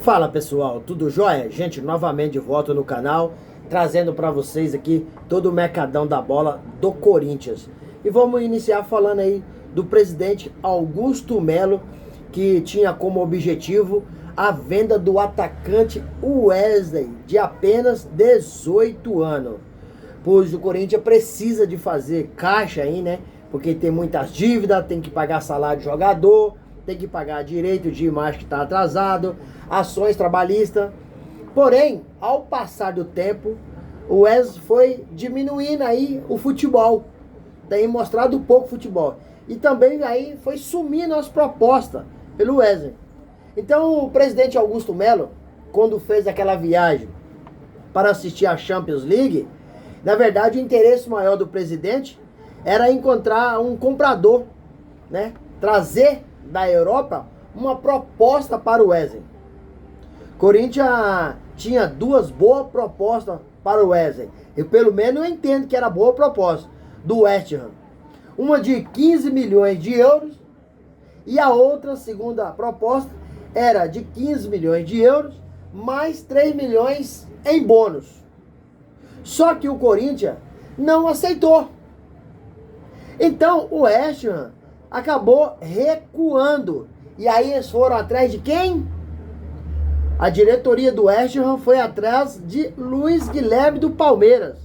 Fala pessoal, tudo jóia? Gente, novamente de volta no canal, trazendo para vocês aqui todo o mercadão da bola do Corinthians. E vamos iniciar falando aí do presidente Augusto Melo, que tinha como objetivo a venda do atacante Wesley, de apenas 18 anos. Pois o Corinthians precisa de fazer caixa aí, né? Porque tem muitas dívidas, tem que pagar salário de jogador, tem que pagar direito de imagem que está atrasado, ações trabalhistas. Porém, ao passar do tempo, o Wesley foi diminuindo aí o futebol, tem mostrado pouco futebol. E também aí foi sumindo as propostas pelo Wesley. Então o presidente Augusto Melo, quando fez aquela viagem para assistir a Champions League, na verdade o interesse maior do presidente era encontrar um comprador, né? Trazer da Europa uma proposta para o Wesley. Corinthians tinha duas boas propostas para o Wesley. Eu pelo menos eu entendo que era boa proposta do West Ham. Uma de 15 milhões de euros e a outra, segunda proposta, era de 15 milhões de euros mais 3 milhões em bônus. Só que o Corinthians não aceitou. Então o West Ham acabou recuando. E aí eles foram atrás de quem? A diretoria do West Ham foi atrás de Luiz Guilherme do Palmeiras.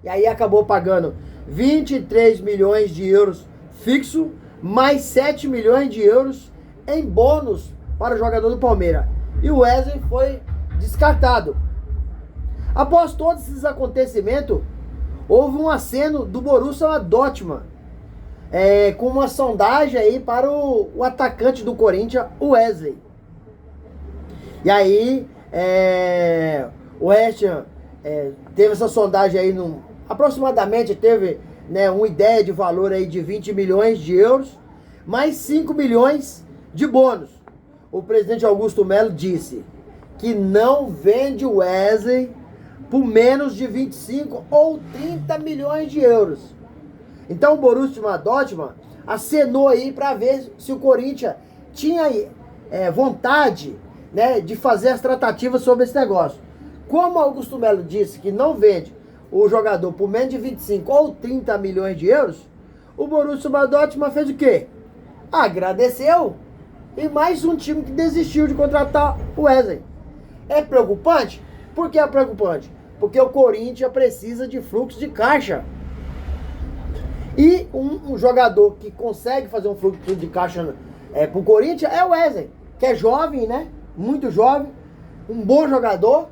E aí acabou pagando 23 milhões de euros fixo, mais 7 milhões de euros em bônus para o jogador do Palmeiras. E o Wesley foi descartado. Após todos esses acontecimentos, houve um aceno do Borussia Dortmund, com uma sondagem aí para o atacante do Corinthians, o Wesley. E aí, o West Ham teve essa sondagem aí, aproximadamente teve, né, uma ideia de valor aí de 20 milhões de euros, mais 5 milhões de bônus. O presidente Augusto Melo disse que não vende o Wesley por menos de 25 ou 30 milhões de euros. Então o Borussia Dortmund acenou aí para ver se o Corinthians tinha vontade, né, de fazer as tratativas sobre esse negócio. Como Augusto Melo disse que não vende o jogador por menos de 25 ou 30 milhões de euros, o Borussia Dortmund fez o quê? Agradeceu. E mais um time que desistiu de contratar o Wesley. É preocupante? Por que é preocupante? Porque o Corinthians precisa de fluxo de caixa. E um jogador que consegue fazer um fluxo de caixa pro Corinthians é o Wesley, que é jovem, né? Muito jovem, um bom jogador,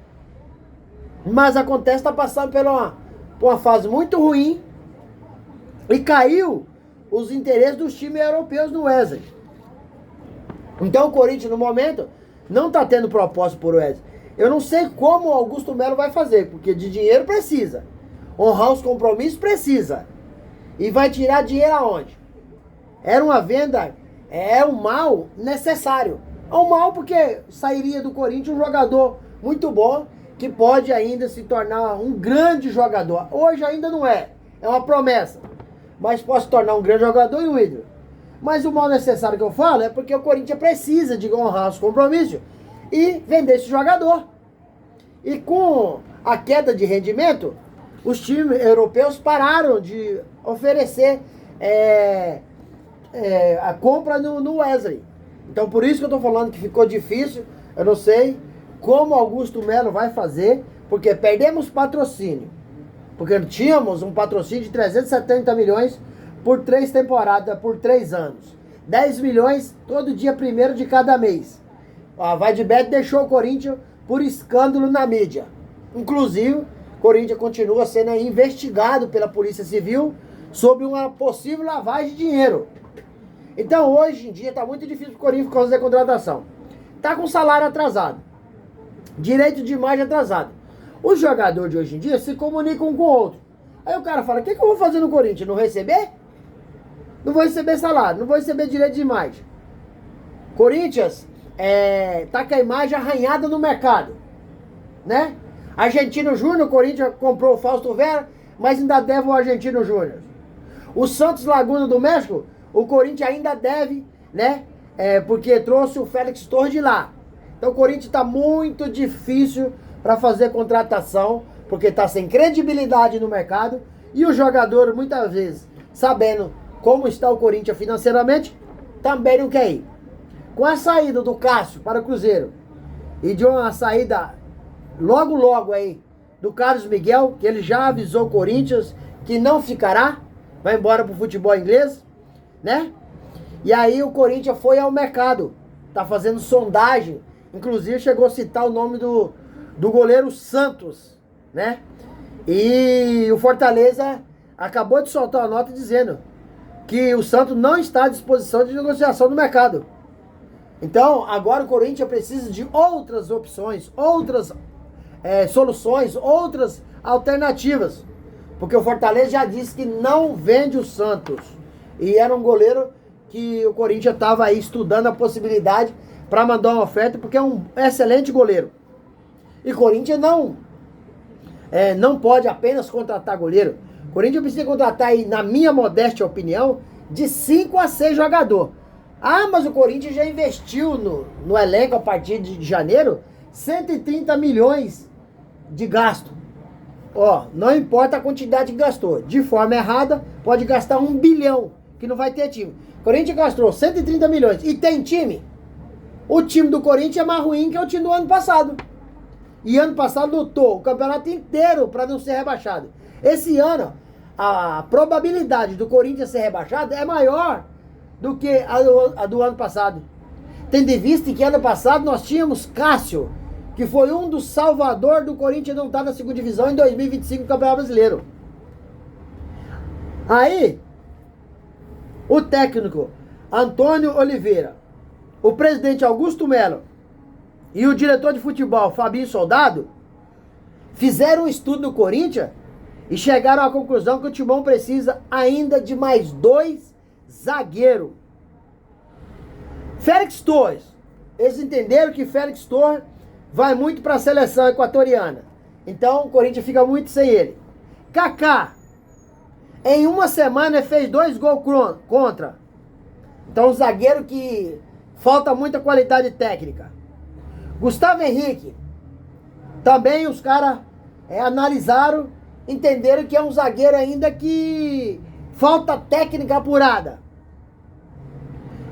mas acontece, está passando por uma fase muito ruim e caiu os interesses dos times europeus no Wesley. Então o Corinthians no momento não está tendo propósito por Wesley. Eu não sei como o Augusto Melo vai fazer, porque de dinheiro precisa, honrar os compromissos precisa. E vai tirar dinheiro aonde? Era uma venda, é um mal necessário. É um mal porque sairia do Corinthians um jogador muito bom, que pode ainda se tornar um grande jogador. Hoje ainda não é uma promessa. Mas pode se tornar um grande jogador e um ídolo. Mas o mal necessário que eu falo é porque o Corinthians precisa de honrar os compromissos e vender esse jogador. E com a queda de rendimento, os times europeus pararam de oferecer a compra no Wesley. Então por isso que eu estou falando que ficou difícil. Eu não sei como Augusto Melo vai fazer, porque perdemos patrocínio. Porque tínhamos um patrocínio de 370 milhões por 3 temporadas, por 3 anos. 10 milhões todo dia 1º de cada mês. A Vaidbet deixou o Corinthians por escândalo na mídia. Inclusive, o Corinthians continua sendo investigado pela Polícia Civil sobre uma possível lavagem de dinheiro. Então, hoje em dia, está muito difícil para o Corinthians fazer a contratação. Está com salário atrasado. Direito de imagem atrasado. Os jogadores de hoje em dia se comunicam um com o outro. Aí o cara fala, o que eu vou fazer no Corinthians? Não receber? Não vou receber salário, não vou receber direito de imagem. Corinthians tá com a imagem arranhada no mercado, né? Argentino Júnior, o Corinthians comprou o Fausto Vera, mas ainda deve o Argentino Júnior. O Santos Laguna do México, o Corinthians ainda deve, né? Porque trouxe o Félix Torres de lá. Então o Corinthians está muito difícil para fazer contratação, porque está sem credibilidade no mercado e o jogador, muitas vezes, sabendo como está o Corinthians financeiramente, também não quer ir. Com a saída do Cássio para o Cruzeiro e de uma saída logo aí do Carlos Miguel, que ele já avisou o Corinthians que não ficará, vai embora pro futebol inglês, né? E aí o Corinthians foi ao mercado, tá fazendo sondagem, inclusive chegou a citar o nome do goleiro Santos, né? E o Fortaleza acabou de soltar uma nota dizendo que o Santos não está à disposição de negociação no mercado. Então, agora o Corinthians precisa de outras opções, outras soluções, outras alternativas. Porque o Fortaleza já disse que não vende o Santos. E era um goleiro que o Corinthians estava aí estudando a possibilidade para mandar uma oferta, porque é um excelente goleiro. E o Corinthians não pode apenas contratar goleiro. O Corinthians precisa contratar aí, na minha modesta opinião, de 5 a 6 jogadores. Ah, mas o Corinthians já investiu no elenco a partir de janeiro 130 milhões de gasto. Ó, não importa a quantidade que gastou. De forma errada, pode gastar 1 bilhão, que não vai ter time. O Corinthians gastou 130 milhões e tem time? O time do Corinthians é mais ruim que o time do ano passado. E ano passado lutou o campeonato inteiro para não ser rebaixado. Esse ano, a probabilidade do Corinthians ser rebaixado é maior do que a do ano passado. Tendo em vista que ano passado nós tínhamos Cássio, que foi um dos salvadores do Corinthians não estar na segunda divisão em 2025 no Campeonato Brasileiro. Aí, o técnico Antônio Oliveira, o presidente Augusto Melo e o diretor de futebol Fabinho Soldado fizeram um estudo no Corinthians e chegaram à conclusão que o Timão precisa ainda de mais 2 zagueiros. Félix Torres. Eles entenderam que Félix Torres vai muito para a seleção equatoriana. Então o Corinthians fica muito sem ele. Kaká. Em uma semana ele fez 2 gols contra. Então um zagueiro que falta muita qualidade técnica. Gustavo Henrique. Também os caras analisaram, entenderam que é um zagueiro ainda que falta técnica apurada.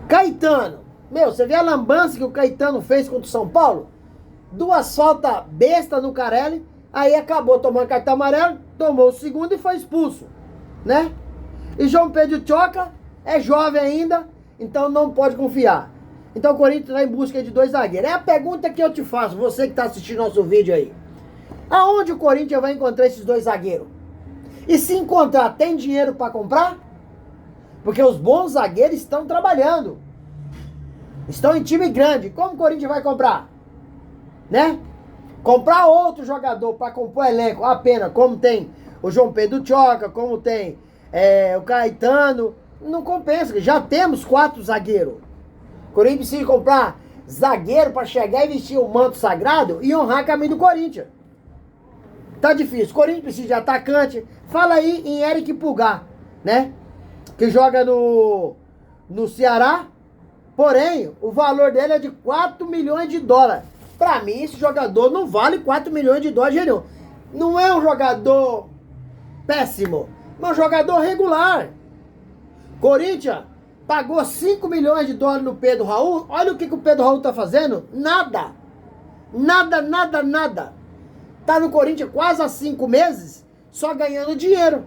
Caetano. Meu, você vê a lambança que o Caetano fez contra o São Paulo? 2 faltas besta no Carelli, aí acabou tomando cartão amarelo, tomou o segundo e foi expulso, né? E João Pedro Choca é jovem ainda, então não pode confiar. Então o Corinthians está em busca de 2 zagueiros. É a pergunta que eu te faço, você que está assistindo nosso vídeo aí. Aonde o Corinthians vai encontrar esses 2 zagueiros? E se encontrar, tem dinheiro para comprar? Porque os bons zagueiros estão trabalhando. Estão em time grande. Como o Corinthians vai comprar? Né? Comprar outro jogador para compor elenco apenas, como tem o João Pedro Choca, como tem o Caetano, não compensa. Já temos 4 zagueiros. O Corinthians precisa comprar zagueiro para chegar e vestir o manto sagrado e honrar a camisa do Corinthians. Tá difícil. O Corinthians precisa de atacante. Fala aí em Eric Pulgar, né? Que joga no Ceará. Porém, o valor dele é de 4 milhões de dólares. Pra mim, esse jogador não vale 4 milhões de dólares, não. Não é um jogador péssimo, mas um jogador regular. Corinthians pagou 5 milhões de dólares no Pedro Raul. Olha o que o Pedro Raul tá fazendo. Nada. Nada. Tá no Corinthians quase há 5 meses, só ganhando dinheiro.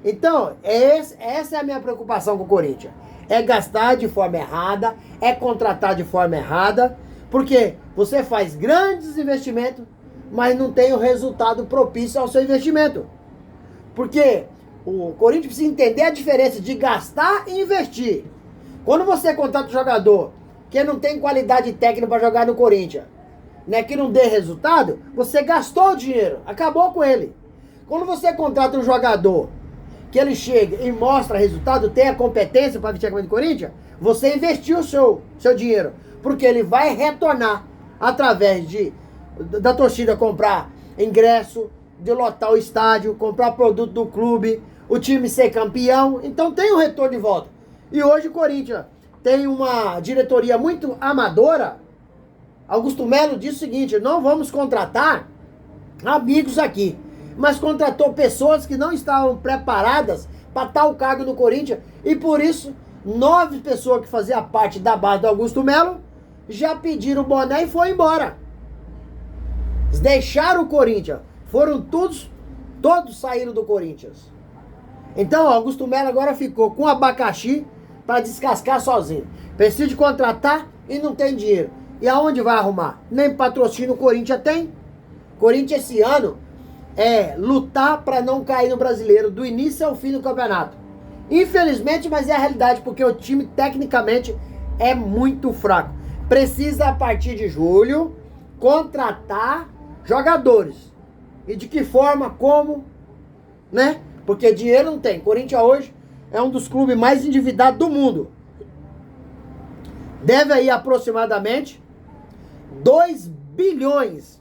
Então, essa é a minha preocupação com o Corinthians. É gastar de forma errada, é contratar de forma errada, porque você faz grandes investimentos, mas não tem o resultado propício ao seu investimento. Porque o Corinthians precisa entender a diferença de gastar e investir. Quando você contrata um jogador que não tem qualidade técnica para jogar no Corinthians, né, que não dê resultado, você gastou o dinheiro, acabou com ele. Quando você contrata um jogador que ele chega e mostra resultado, tem a competência para vestir a camisa do Corinthians, você investiu o seu dinheiro, porque ele vai retornar através da torcida comprar ingresso, de lotar o estádio, comprar produto do clube, o time ser campeão, então tem um retorno de volta. E hoje o Corinthians tem uma diretoria muito amadora, Augusto Melo disse o seguinte: não vamos contratar amigos aqui, mas contratou pessoas que não estavam preparadas para tal cargo no Corinthians, e por isso 9 pessoas que faziam parte da base do Augusto Melo já pediram o boné e foram embora. Eles deixaram o Corinthians, foram todos saíram do Corinthians. Então, Augusto Melo agora ficou com abacaxi para descascar sozinho. Precisa de contratar e não tem dinheiro. E aonde vai arrumar? Nem patrocínio o Corinthians tem. Corinthians esse ano é lutar para não cair no Brasileiro do início ao fim do campeonato. Infelizmente, mas é a realidade, porque o time tecnicamente é muito fraco. Precisa, a partir de julho, contratar jogadores. E de que forma, como, né? Porque dinheiro não tem. Corinthians hoje é um dos clubes mais endividados do mundo. Deve aí aproximadamente 2 bilhões.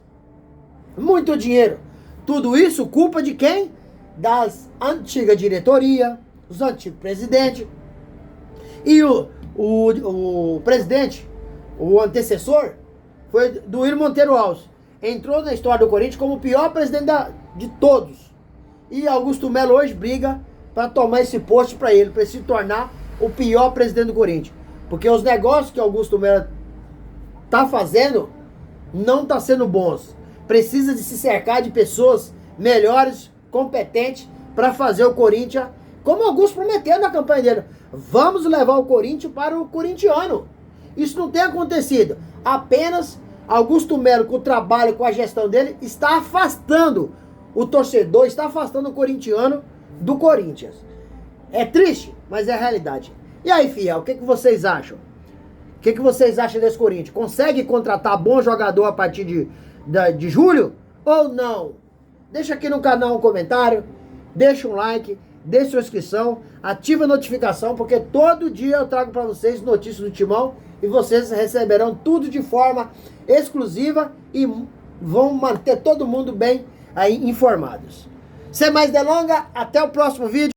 Muito dinheiro. Tudo isso culpa de quem? Das antigas diretoria, os antigos presidentes. E o presidente, o antecessor, foi do Wilson Monteiro Alves. Entrou na história do Corinthians como o pior presidente de todos. E Augusto Melo hoje briga para tomar esse posto para ele se tornar o pior presidente do Corinthians. Porque os negócios que Augusto Melo tá fazendo não tá sendo bons. Precisa de se cercar de pessoas melhores, competentes, para fazer o Corinthians, como Augusto prometeu na campanha dele. Vamos levar o Corinthians para o corintiano. Isso não tem acontecido. Apenas Augusto Melo, com o trabalho, com a gestão dele, está afastando o torcedor, está afastando o corintiano do Corinthians. É triste, mas é a realidade. E aí, fiel, o que vocês acham? O que vocês acham desse Corinthians? Consegue contratar bom jogador a partir de julho ou não? Deixa aqui no canal um comentário, deixa um like, deixa sua inscrição, ativa a notificação, porque todo dia eu trago para vocês notícias do Timão e vocês receberão tudo de forma exclusiva e vão manter todo mundo bem aí informados. Sem mais delongas, até o próximo vídeo.